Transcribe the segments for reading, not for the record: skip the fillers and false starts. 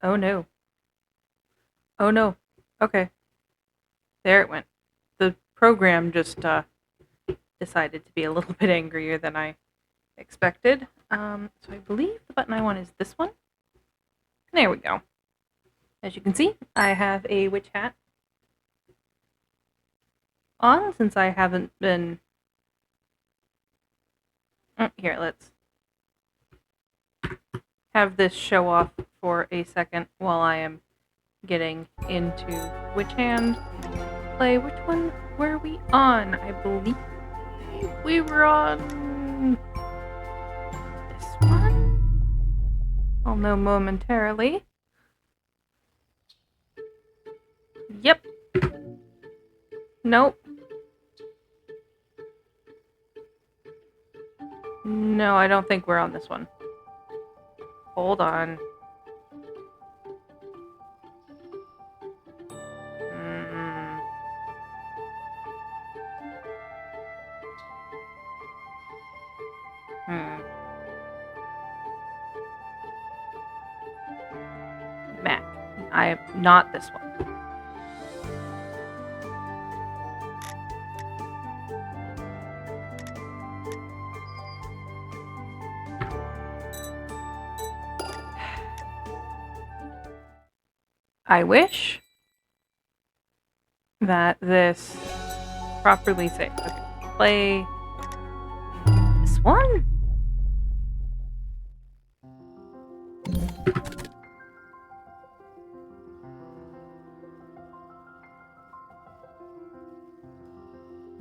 Oh no. Oh no. Okay. There it went. The program just decided to be a little bit angrier than I expected. So I believe the button I want is this one. There we go. As you can see, I have a witch hat on since I haven't been... Here, let's have this show off for a second while I am getting into WitchHand. Play. Which one were we on? I believe we were on this one. I'll know momentarily. Yep. Nope. No, I don't think we're on this one. Hold on. Mac. I am not this one. I wish that this properly saves. Okay, play this one.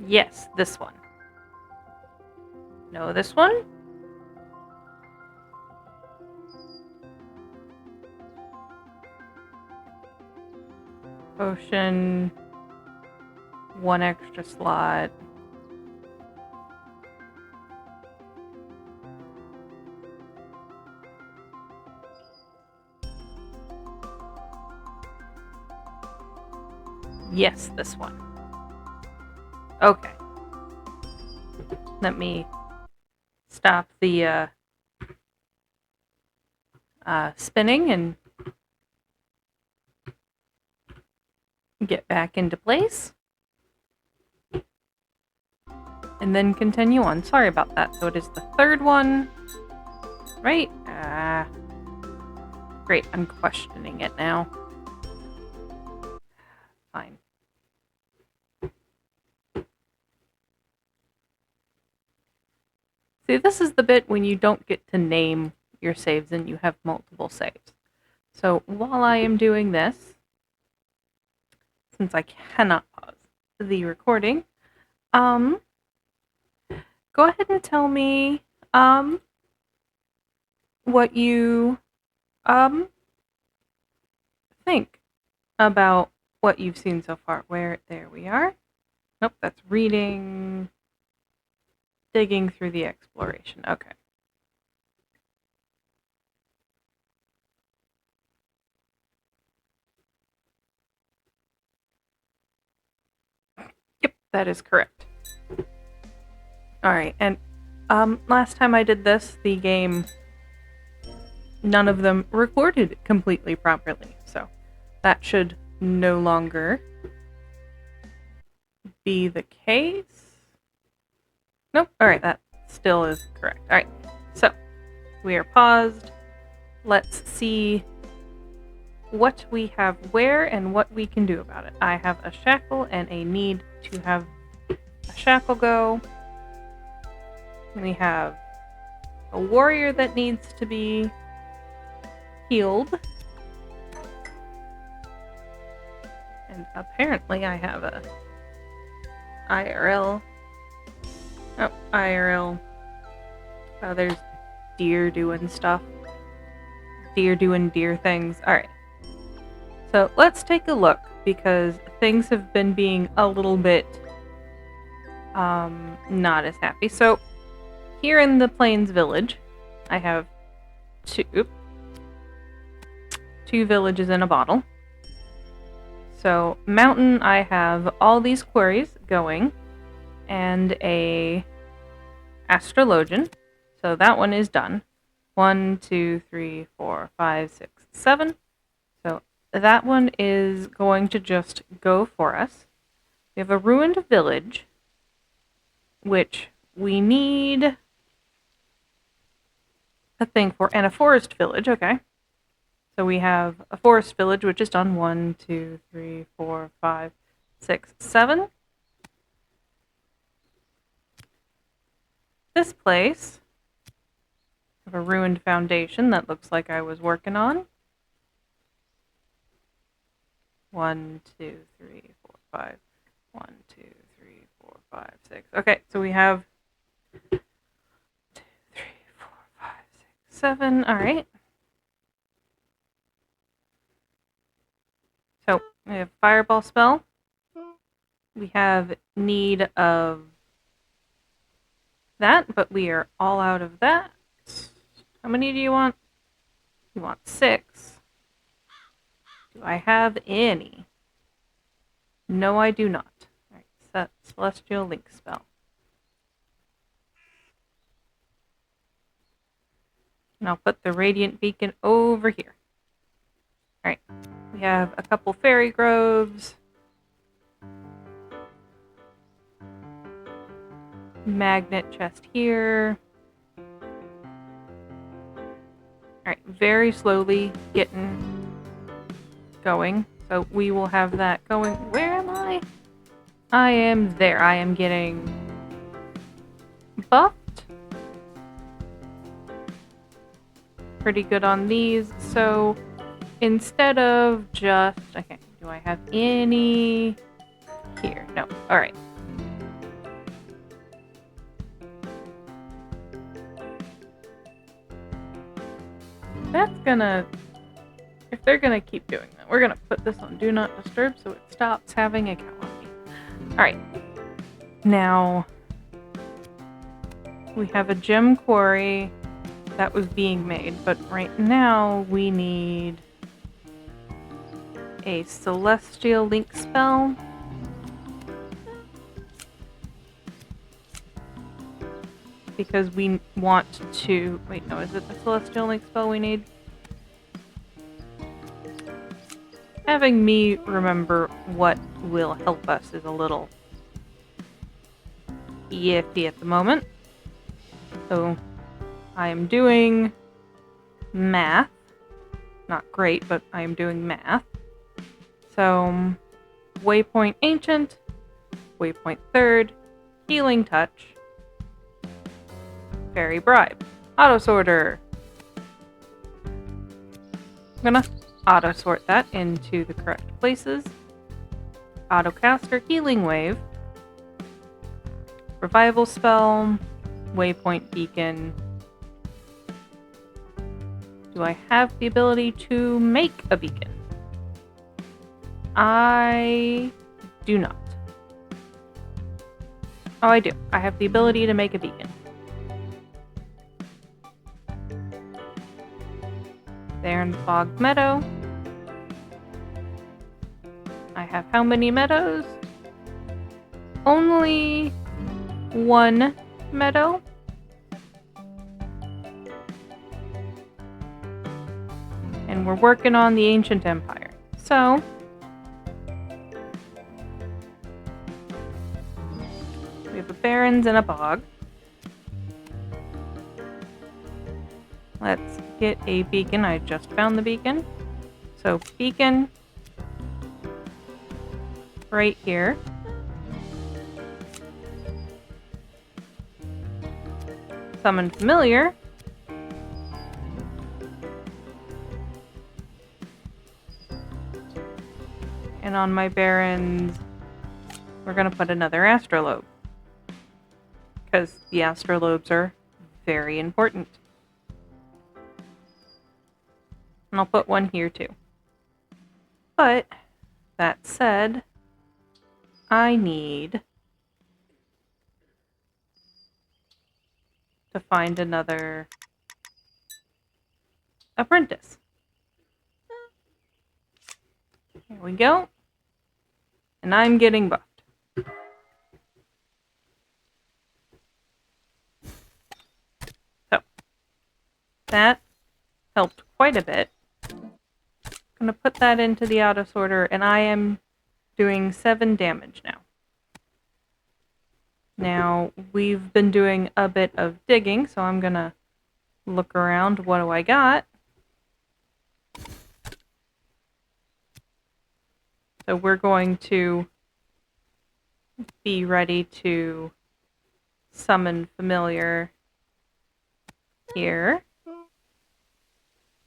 Yes, this one. No, this one. Potion. One extra slot. Yes, this one. Okay. Let me stop the spinning and get back into place. And then continue on. Sorry about that. So it is the third one. Right? Great. I'm questioning it now. Fine. See, this is the bit when you don't get to name your saves and you have multiple saves. So while I am doing this, since I cannot pause the recording, go ahead and tell me what you think about what you've seen so far. There we are. Nope, that's reading, digging through the exploration. Okay. Yep, that is correct. Alright, and last time I did this, the game, none of them recorded completely properly, so that should no longer be the case. Nope, alright, that still is correct. Alright, so we are paused. Let's see what we have where and what we can do about it. I have a shackle and a need to have a shackle go. We have a warrior that needs to be healed. And apparently I have a IRL. Oh, IRL. Oh, there's deer doing stuff. Deer doing deer things. Alright. So let's take a look, because things have been being a little bit not as happy. So here in the Plains village, I have two villages in a bottle. So mountain, I have all these queries going and a astrologian. So that one is done. 1, 2, 3, 4, 5, 6, 7. So that one is going to just go for us. We have a ruined village, which we need a thing for, and a forest village, okay. So we have a forest village, which is done 1, 2, 3, 4, 5, 6, 7. This place, I have a ruined foundation that looks like I was working on. 1, 2, 3, 4, 5. 1, 2, 3, 4, 5, 6. Okay, so we have 2, 3, 4, 5, 6, 7. All right. So we have fireball spell. We have need of that, but we are all out of that. How many do you want? You want 6. Do I have any? No, I do not. All right, set celestial link spell. And I'll put the radiant beacon over here. All right, we have a couple fairy groves. Magnet chest here. Alright, very slowly getting going. So we will have that going. Where am I? I am there. I am getting buffed. Pretty good on these. So instead of just... Okay, do I have any here? No. Alright. That's gonna... If they're gonna keep doing that, we're gonna put this on Do Not Disturb so it stops having a cow on me. Alright. Now, we have a gem quarry that was being made, but right now we need a celestial link spell. Because we want to... Wait, no, is it the celestial link spell we need? Having me remember what will help us is a little iffy at the moment. So, I am doing math. Not great, but I am doing math. So, waypoint ancient, waypoint third, healing touch, fairy bribe, auto sorter. I'm gonna auto sort that into the correct places. Auto caster, healing wave, revival spell, waypoint beacon. Do I have the ability to make a beacon? I do not. Oh, I do. I have the ability to make a beacon. There in Fog Meadow. I have how many meadows? Only 1 meadow. And we're working on the Ancient Empire. So, we have a barrens and a bog. Let's get a beacon. I just found the beacon. So, beacon right here. Summon familiar. And on my barrens, we're going to put another astrolabe. Because the astrolabes are very important. And I'll put one here too. But, that said, I need to find another apprentice. Here we go. And I'm getting buffed. So, that helped quite a bit. gonna put that into the auto sorter, and I am doing 7 damage now. Now, we've been doing a bit of digging, so I'm gonna look around. What do I got? So we're going to be ready to summon familiar here.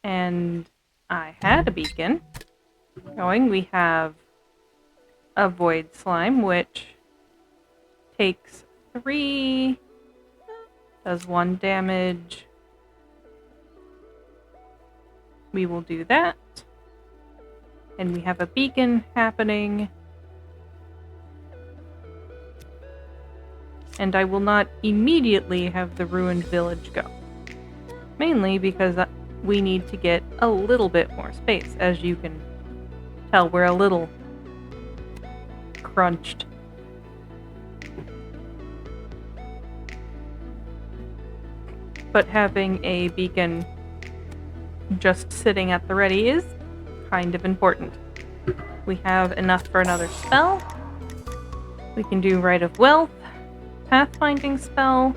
And I had a beacon going. We have a void slime, which takes 3, does 1 damage. We will do that. And we have a beacon happening. And I will not immediately have the ruined village go. Mainly because we need to get a little bit more space. As you can tell, we're a little crunched. But having a beacon just sitting at the ready is kind of important. We have enough for another spell. We can do Rite of Wealth, Pathfinding spell,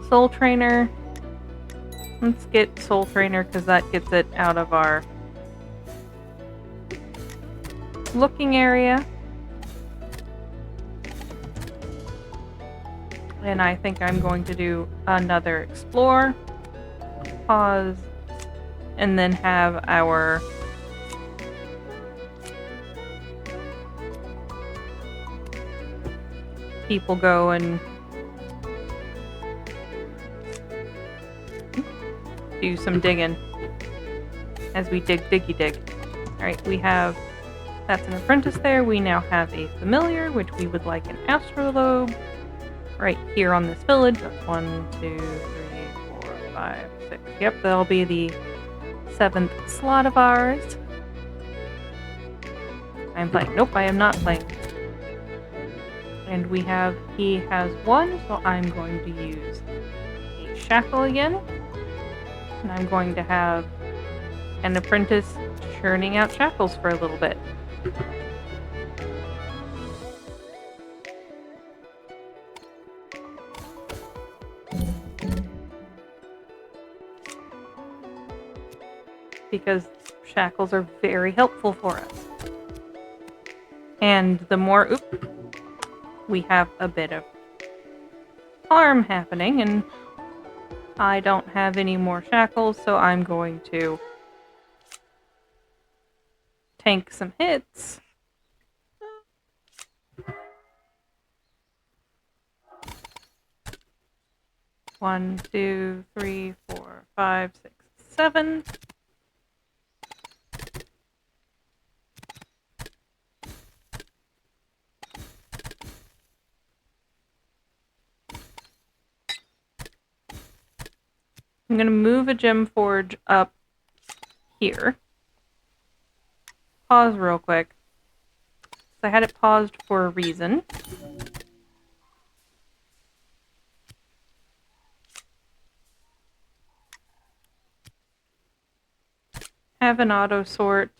Soul Trainer. Let's get Soul Trainer because that gets it out of our looking area. And I think I'm going to do another Explore, pause, and then have our people go and do some digging as we dig. Alright, we have, that's an apprentice there. We now have a familiar, which we would like an astrolabe right here on this village. That's 1, 2, 3, 4, 5, 6. Yep, that'll be the 7th slot of ours. I'm playing. Nope, I am not playing. And we have, he has 1, so I'm going to use a shackle again. And I'm going to have an apprentice churning out shackles for a little bit. Because shackles are very helpful for us. And the more, we have a bit of harm happening, and I don't have any more shackles, so I'm going to tank some hits. One, 2, 3, 4, 5, 6, 7. I'm going to move a gem forge up here. Pause real quick. So I had it paused for a reason. Have an auto sort.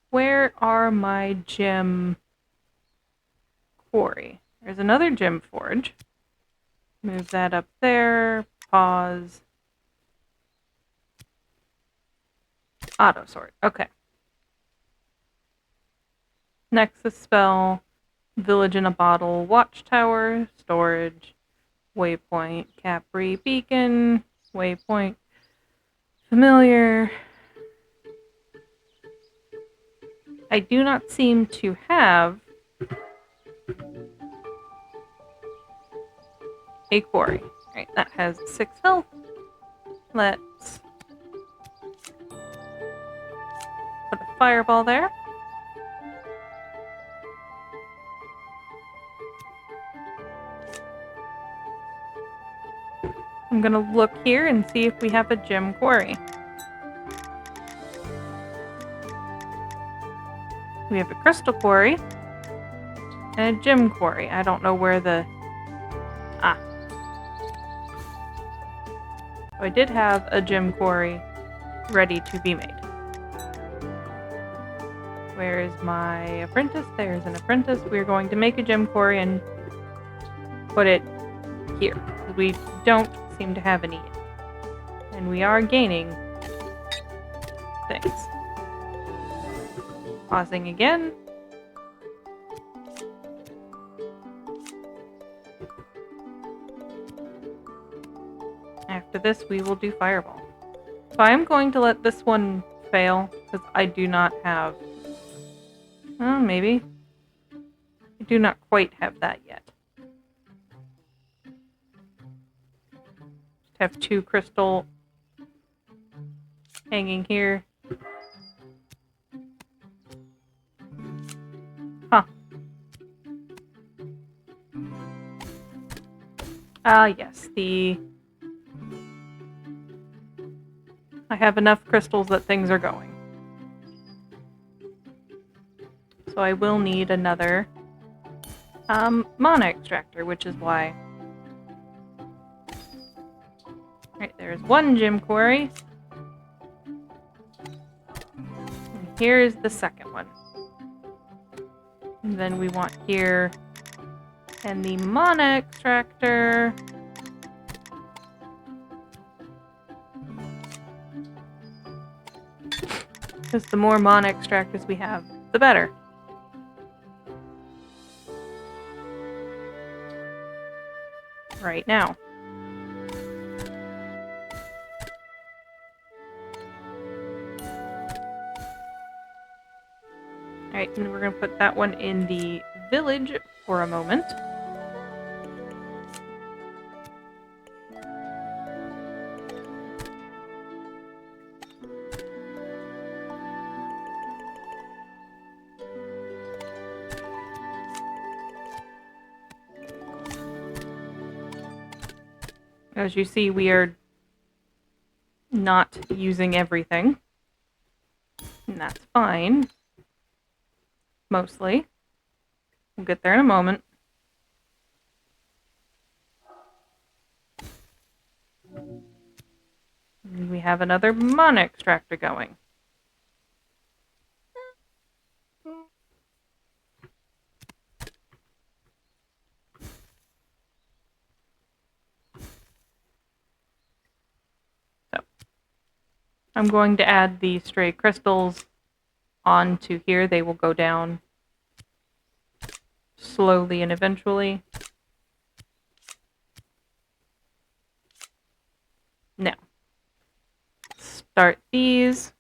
Where are my gem quarry? There's another gem forge. Move that up there. Pause. Auto sort. Okay. Nexus spell. Village in a bottle. Watchtower. Storage. Waypoint. Capri. Beacon. Waypoint. Familiar. I do not seem to have a quarry. Alright, that has 6 health. Let's put a fireball there. I'm gonna look here and see if we have a gem quarry. We have a crystal quarry and a gem quarry. I don't know where the... So I did have a gem quarry ready to be made. Where is my apprentice? There's an apprentice. We're going to make a gem quarry and put it here. We don't seem to have any yet. And we are gaining things. Pausing again. After this, we will do Fireball. So I am going to let this one fail, because I do not have... Oh, maybe. I do not quite have that yet. Just have 2 crystal hanging here. Huh. Yes, I have enough crystals that things are going. So I will need another mana extractor, which is why. Alright, there's 1 gem quarry. And here's the second one. And then we want here, and the mana extractor. Because the more mana extractors we have, the better. Right now. Alright, and we're going to put that one in the village for a moment. As you see, we are not using everything. And that's fine. Mostly. We'll get there in a moment. And we have another mana extractor going. I'm going to add the stray crystals onto here. They will go down slowly and eventually. Now, start these.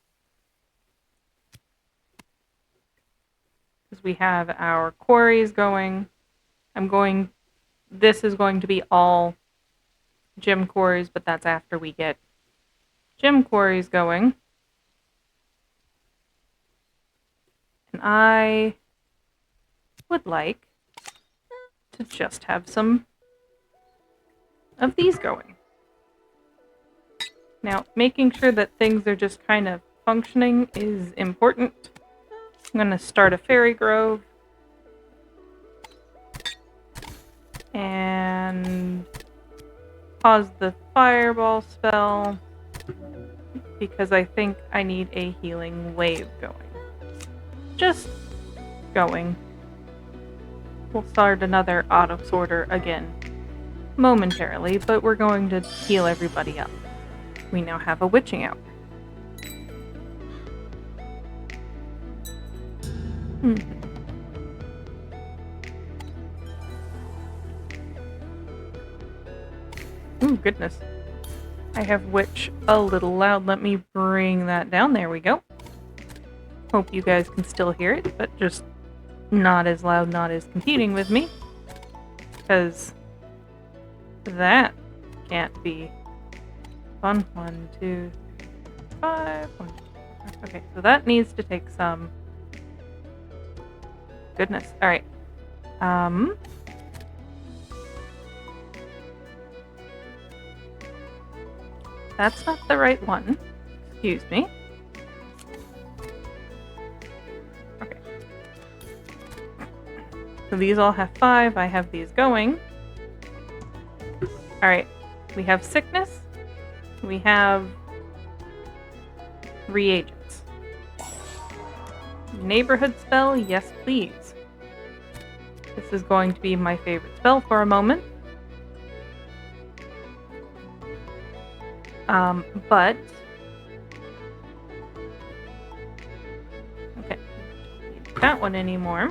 Because we have our quarries going. This is going to be all gem quarries, but that's after we get gem quarries going. And I would like to just have some of these going. Now, making sure that things are just kind of functioning is important. I'm going to start a fairy grove. And pause the fireball spell. Because I think I need a healing wave going. Just going. We'll start another auto sorter again momentarily, but we're going to heal everybody up. We now have a witching hour. Ooh, goodness. I have witch a little loud. Let me bring that down. There we go. Hope you guys can still hear it, but just not as loud, not as competing with me. Because that can't be fun. 1, 2, 3, 5. 1, 2, 3, 5. Okay, so that needs to take some... Goodness. Alright. That's not the right one. Excuse me. Okay. So these all have 5. I have these going. Alright. We have sickness. We have reagents. neighborhood spell, yes please. This is going to be my favorite spell for a moment. But... okay, don't need that one anymore.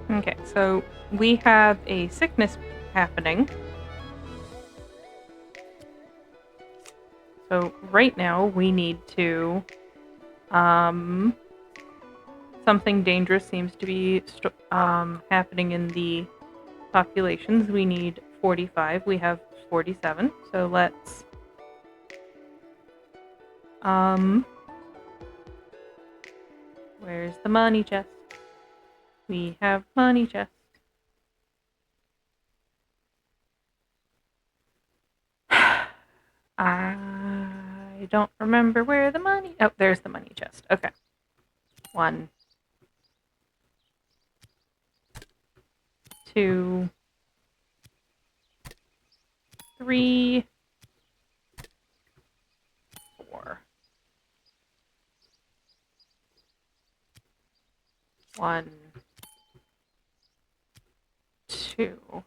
Okay, so we have a sickness happening. So right now we need to... something dangerous seems to be happening in the populations. We need 45. We have 47. So let's... where's the money chest? We have money chest. I don't remember where the money... oh, there's the money chest. Okay. 1, 2, 3, 4. 1, 2.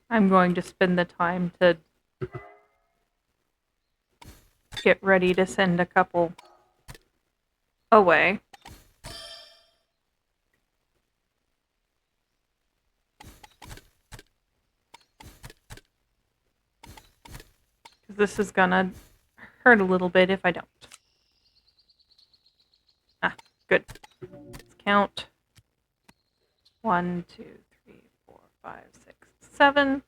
I'm going to spend the time to get ready to send a couple away. Because this is gonna hurt a little bit if I don't. Ah, good. Let's count. 1, 2, 3, 4, 5, 6, 7.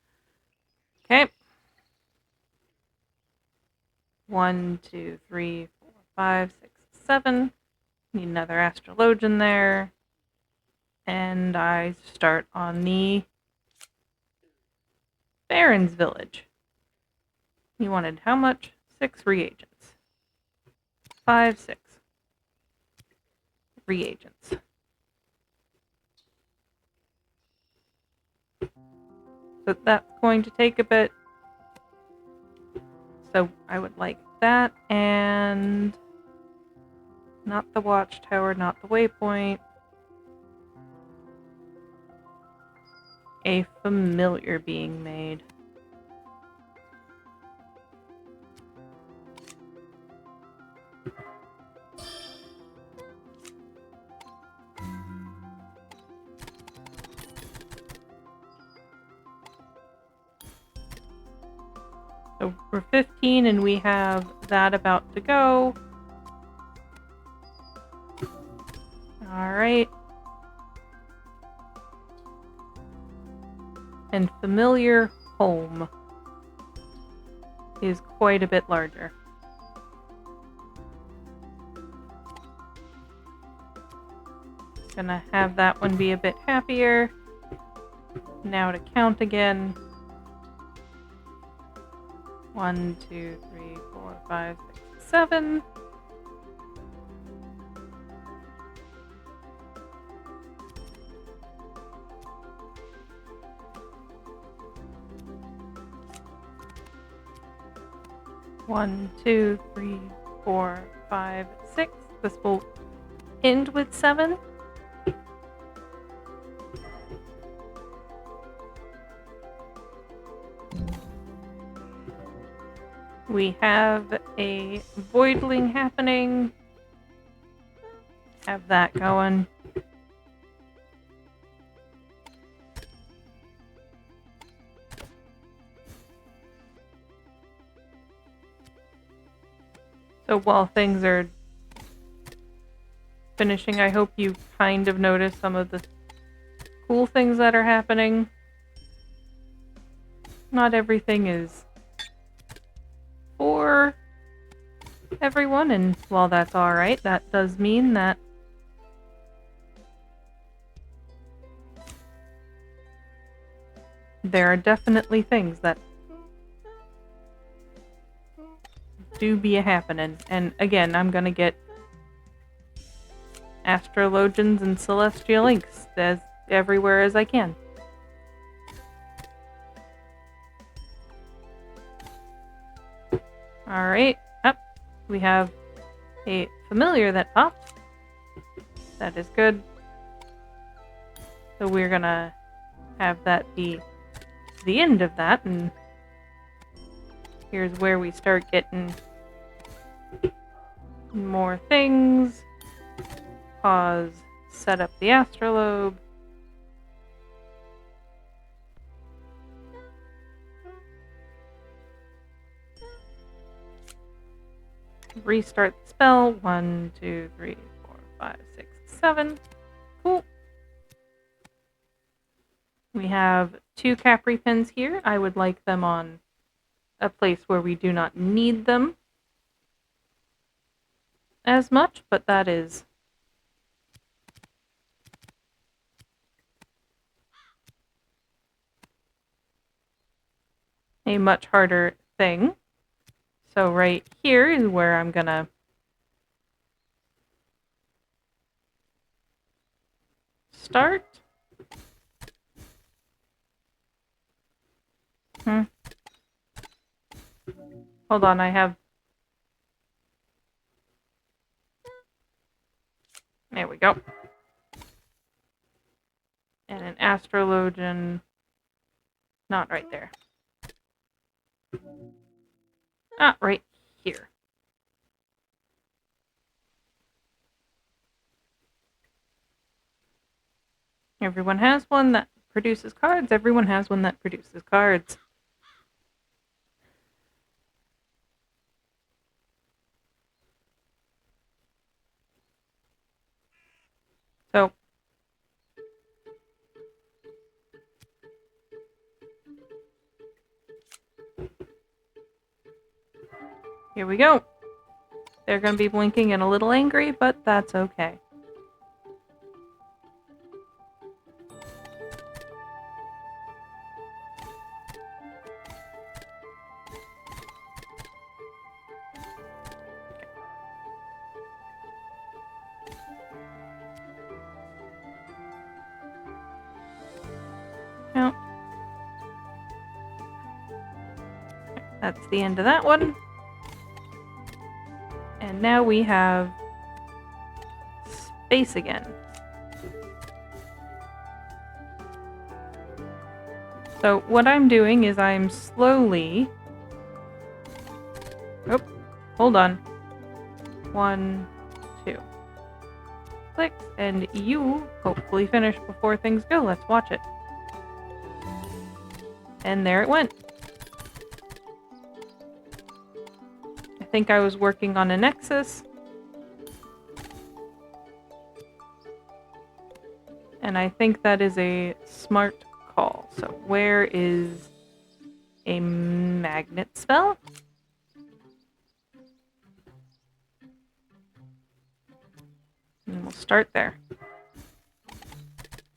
Okay. 1, 2, 3, 4, 5, 6, 7. Need another astrologian there. And I start on the Baron's Village. You wanted how much? 6 reagents. 5, 6 reagents. So that's going to take a bit. So I would like that, and not the watchtower, not the waypoint. A familiar being made. So we're 15 and we have that about to go. Alright. And familiar home is quite a bit larger. Gonna have that one be a bit happier. Now to count again. 1, 2, 3, 4, 5, 6, 7. One, 2, 3, 4, 5, 6. This will end with 7. We have a voidling happening. Have that going. So while things are finishing, I hope you kind of notice some of the cool things that are happening. Not everything is for everyone, and while that's alright, that does mean that there are definitely things that do be a-happening. And again, I'm gonna get astrologians and celestial inks as everywhere as I can. Alright, up. We have a familiar that popped. That is good. So we're gonna have that be the end of that, and here's where we start getting more things. Pause, set up the astrolabe. Restart the spell. 1, 2, 3, 4, 5, 6, 7. Cool. We have 2 Capri pins here. I would like them on a place where we do not need them as much, but that is a much harder thing. So right here is where I'm gonna start. Hold on, I have... There we go. And an astrologian... Not right there. Ah, right here. Everyone has one that produces cards. Everyone has one that produces cards. So, here we go. They're going to be blinking and a little angry, but that's okay. Count. That's the end of that one. And now we have space again. So what I'm doing is I'm slowly... Oh, hold on. 1, 2. Clicks, and you hopefully finish before things go. Let's watch it. And there it went. I think I was working on a nexus. And I think that is a smart call. So where is a magnet spell? And we'll start there.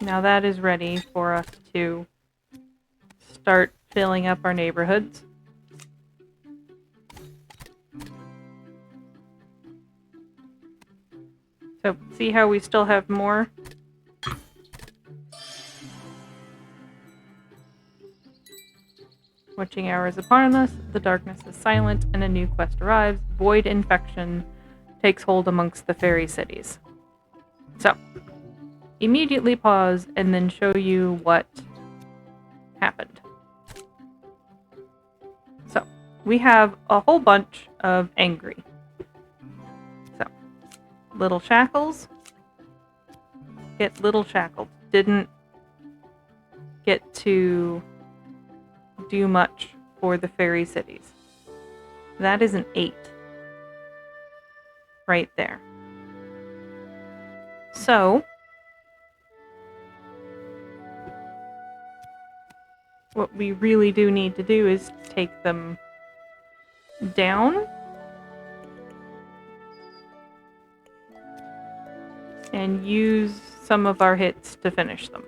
Now that is ready for us to start filling up our neighborhoods. So see how we still have more? Witching hour is upon us, the darkness is silent, and a new quest arrives. Void infection takes hold amongst the fairy cities. So, immediately pause and then show you what happened. So, we have a whole bunch of angry. So, little shackles. Get little shackled. Didn't get to do much for the fairy cities. That is an 8. Right there. So, what we really do need to do is take them down and use some of our hits to finish them.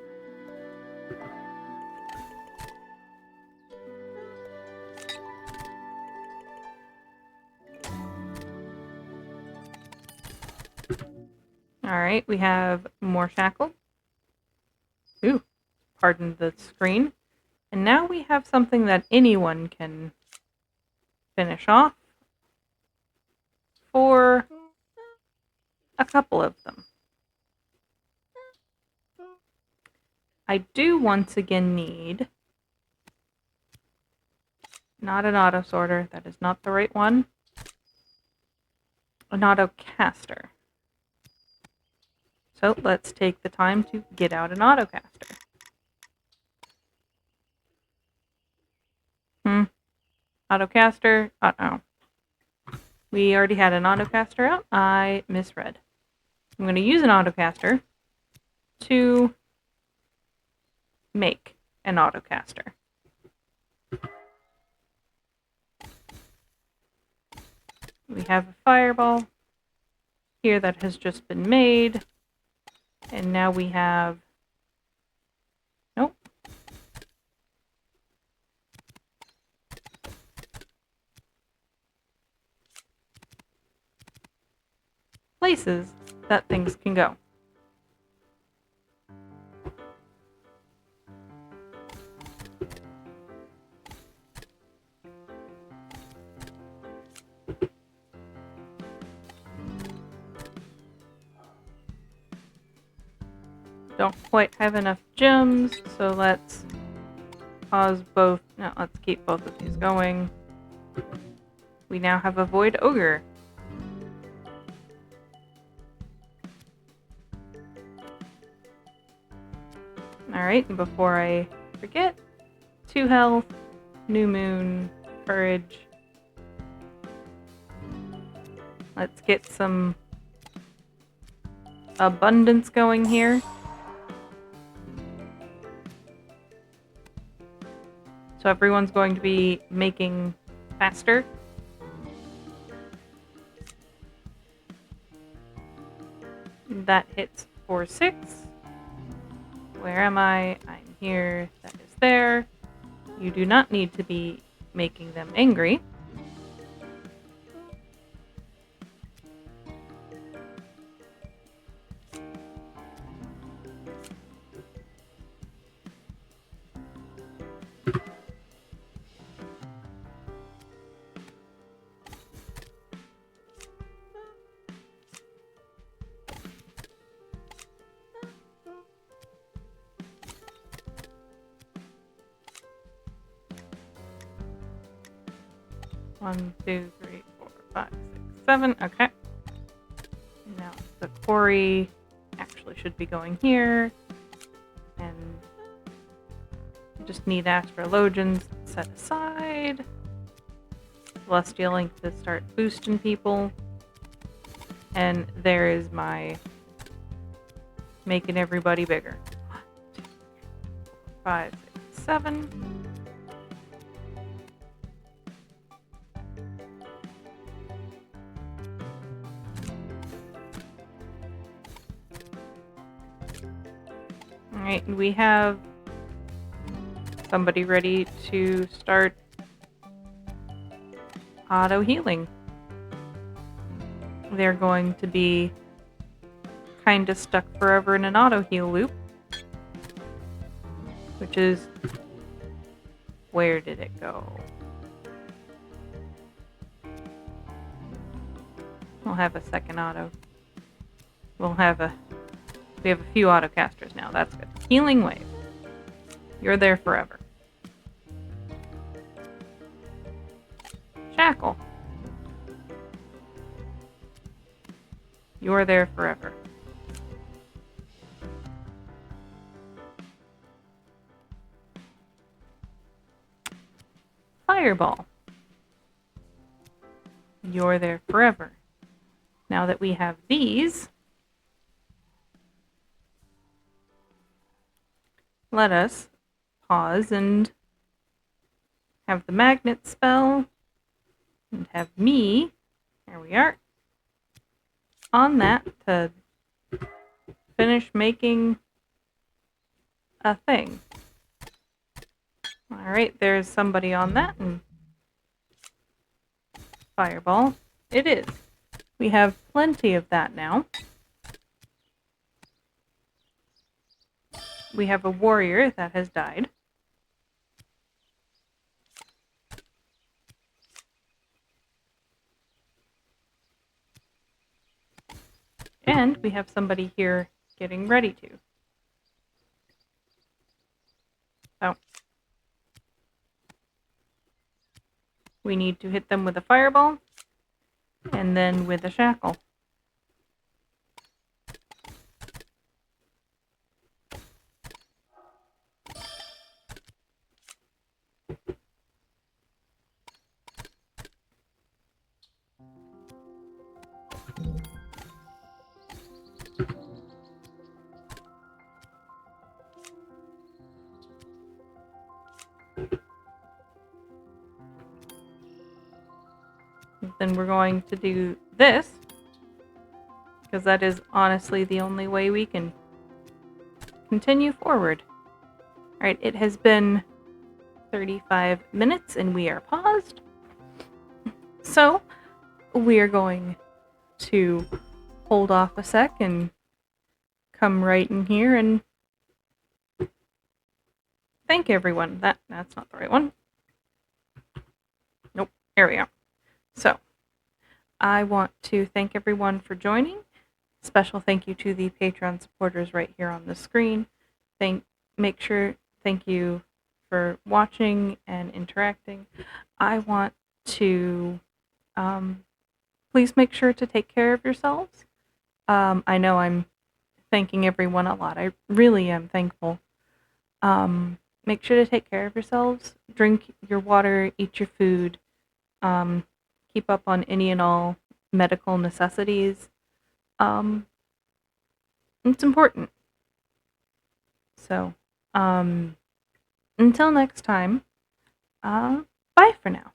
Alright, we have more shackle. Ooh, pardon the screen. And now we have something that anyone can finish off for a couple of them. I do once again need not an auto sorter, that is not the right one. An auto caster. So let's take the time to get out an auto caster. Autocaster, uh-oh. We already had an autocaster out. I misread. I'm going to use an autocaster to make an autocaster. We have a fireball here that has just been made. And now we have... Nope. Places that things can go. Don't quite have enough gems, so let's pause both. No, let's keep both of these going. We now have a void ogre. Alright, and before I forget, 2 health, new moon, courage. Let's get some abundance going here. So everyone's going to be making faster. That hits for 6. Where am I? I'm here. That is there. You do not need to be making them angry. One, 2, 3, 4, 5, 6, 7. Okay. Now the quarry actually should be going here. And just need astrologians set aside. Celestial Link to start boosting people. And there is my making everybody bigger. 1, 2, 3, 4, 5, 6, 7. Alright, we have somebody ready to start auto healing. They're going to be kind of stuck forever in an auto heal loop. Which is... where did it go? We'll have a second auto. We have a few autocasters now. That's good. Healing Wave. You're there forever. Shackle. You're there forever. Fireball. You're there forever. Now that we have these, let us pause and have the magnet spell and have me, here we are, on that to finish making a thing. Alright, there's somebody on that, and fireball it is. We have plenty of that now. We have a warrior that has died. And we have somebody here getting ready to. So we need to hit them with a fireball and then with a shackle. Then we're going to do this, because that is honestly the only way we can continue forward. Alright, it has been 35 minutes and we are paused. So, we are going to hold off a sec and come right in here and thank everyone. That's not the right one. Nope, there we are. So, I want to thank everyone for joining. Special thank you to the Patreon supporters right here on the screen. Thank you for watching and interacting. I want to please make sure to take care of yourselves. I know I'm thanking everyone a lot. I really am thankful. Make sure to take care of yourselves. Drink your water, eat your food. Keep up on any and all medical necessities. It's important. So, until next time, bye for now.